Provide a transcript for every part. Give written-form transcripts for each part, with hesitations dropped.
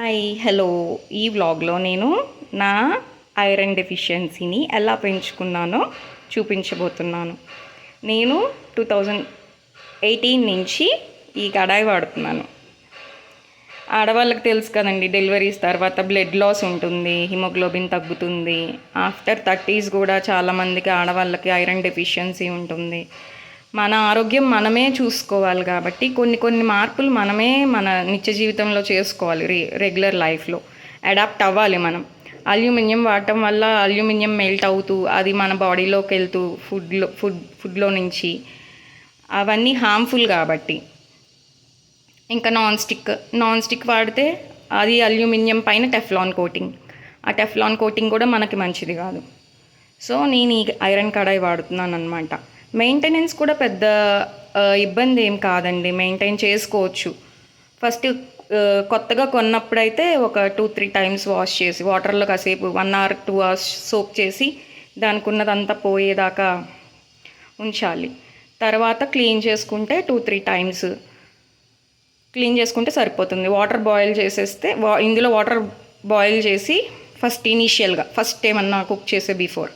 Hi hello. ఈ వ్లాగ్లో నేను నా ఐరన్ డెఫిషియన్సీని ఎలా పెంచుకున్నానో చూపించబోతున్నాను. నేను 2018 నుంచి ఈ కడాయి వాడుతున్నాను. ఆడవాళ్ళకి తెలుసు కదండి, డెలివరీస్ తర్వాత బ్లడ్ లాస్ ఉంటుంది, హిమోగ్లోబిన్ తగ్గుతుంది. ఆఫ్టర్ 30s కూడా చాలామందికి ఆడవాళ్ళకి ఐరన్ డెఫిషియన్సీ ఉంటుంది. మన ఆరోగ్యం మనమే చూసుకోవాలి కాబట్టి కొన్ని మార్పులు మనమే మన నిత్య జీవితంలో చేసుకోవాలి. రెగ్యులర్ లైఫ్లో అడాప్ట్ అవ్వాలి మనం. అల్యూమినియం వాడటం వల్ల అల్యూమినియం మెల్ట్ అవుతూ అది మన బాడీలోకి వెళ్తూ ఫుడ్లో నుంచి అవన్నీ హార్మ్ఫుల్ కాబట్టి. ఇంకా నాన్ స్టిక్ వాడితే అది అల్యూమినియం పైన టెఫ్లాన్ కోటింగ్. ఆ టెఫ్లాన్ కోటింగ్ కూడా మనకి మంచిది కాదు. సో నేను ఈ ఐరన్ కడాయి వాడుతున్నాను అనమాట. మెయింటెనెన్స్ కూడా పెద్ద ఇబ్బంది ఏం కాదండి, మెయింటైన్ చేసుకోవచ్చు. ఫస్ట్ కొత్తగా కొన్నప్పుడైతే ఒక 2-3 టైమ్స్ వాష్ చేసి వాటర్లో కాసేపు 1 hour 2 hours సోప్ చేసి దానికి ఉన్నదంతా పోయేదాకా ఉంచాలి. తర్వాత క్లీన్ చేసుకుంటే 2-3 టైమ్స్ క్లీన్ చేసుకుంటే సరిపోతుంది. వాటర్ బాయిల్ చేసేస్తే ఇందులో వాటర్ బాయిల్ చేసి ఫస్ట్ ఏమన్నా కుక్ చేసే బిఫోర్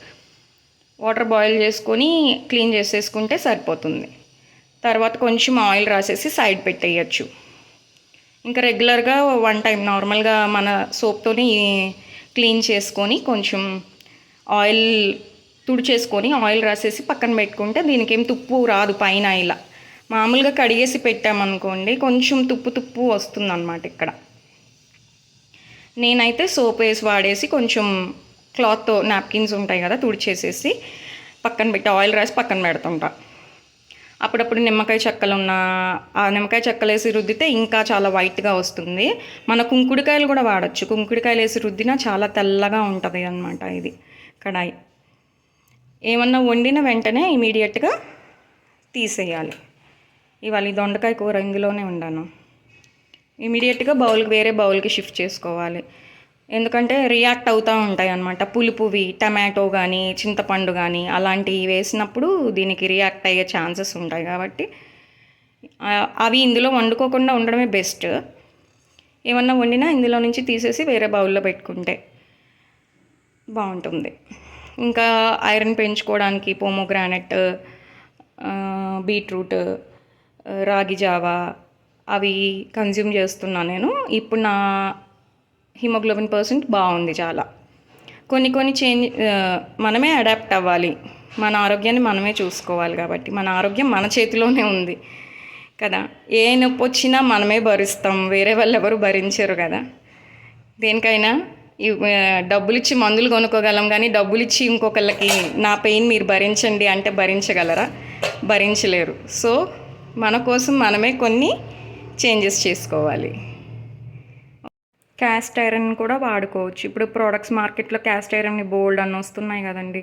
వాటర్ బాయిల్ చేసుకొని క్లీన్ చేసేసుకుంటే సరిపోతుంది. తర్వాత కొంచెం ఆయిల్ రాసేసి సైడ్ పెట్టేయచ్చు. ఇంకా రెగ్యులర్గా 1 టైం నార్మల్గా మన సోప్తోని క్లీన్ చేసుకొని కొంచెం ఆయిల్ తుడిచేసుకొని ఆయిల్ రాసేసి పక్కన పెట్టుకుంటే దీనికి ఏం తుప్పు రాదు. పైన ఇలా మామూలుగా కడిగేసి పెట్టామనుకోండి కొంచెం తుప్పు వస్తుందన్నమాట. ఇక్కడ నేనైతే సోప్ వేసి వాడేసి కొంచెం క్లాత్తో నాప్కిన్స్ ఉంటాయి కదా, తుడిచేసేసి పక్కన పెట్టి ఆయిల్ రాసి పక్కన పెడుతుంటా. అప్పుడప్పుడు నిమ్మకాయ చెక్కలు వేసి రుద్దితే ఇంకా చాలా వైట్గా వస్తుంది. మన కుంకుడుకాయలు కూడా వాడచ్చు. కుంకుడుకాయలు వేసి రుద్దినా చాలా తెల్లగా ఉంటుంది అన్నమాట. ఇది కడాయి ఏమన్నా వండిన వెంటనే ఇమీడియట్గా తీసేయాలి. ఇవాళ ఈ దొండకాయ కూర ఇందులోనే వండాను. ఇమీడియట్గా వేరే బౌల్కి షిఫ్ట్ చేసుకోవాలి. ఎందుకంటే రియాక్ట్ అవుతూ ఉంటాయి అన్నమాట. పులుపువి టమాటో కానీ చింతపండు కానీ అలాంటివి వేసినప్పుడు దీనికి రియాక్ట్ అయ్యే ఛాన్సెస్ ఉంటాయి కాబట్టి అవి ఇందులో వండుకోకుండా ఉండడమే బెస్ట్. ఏమన్నా వండినా ఇందులో నుంచి తీసేసి వేరే బౌల్లో పెట్టుకుంటే బాగుంటుంది. ఇంకా ఐరన్ పెంచుకోవడానికి పోమోగ్రానెట్, బీట్రూట్, రాగి జావా అవి కన్జ్యూమ్ చేస్తున్నాను నేను. ఇప్పుడు నా హిమోగ్లోబిన్ % బాగుంది చాలా. కొన్ని మనమే అడాప్ట్ అవ్వాలి. మన ఆరోగ్యాన్ని మనమే చూసుకోవాలి కాబట్టి మన ఆరోగ్యం మన చేతిలోనే ఉంది కదా. ఏ నొప్పి వచ్చినా మనమే భరిస్తాం, వేరే వాళ్ళు ఎవరు భరించరు కదా. దేనికైనా డబ్బులు ఇచ్చి మందులు కొనుక్కోగలం కానీ డబ్బులు ఇచ్చి ఇంకొకళ్ళకి నా పెయిన్ మీరు భరించండి అంటే భరించగలరా? భరించలేరు. సో మన కోసం మనమే కొన్ని చేంజెస్ చేసుకోవాలి. క్యాస్ట్ ఐరన్ కూడా వాడుకోవచ్చు. ఇప్పుడు ప్రోడక్ట్స్ మార్కెట్లో క్యాస్ట్ ఐరన్ని బోల్డ్ అని వస్తున్నాయి కదండి.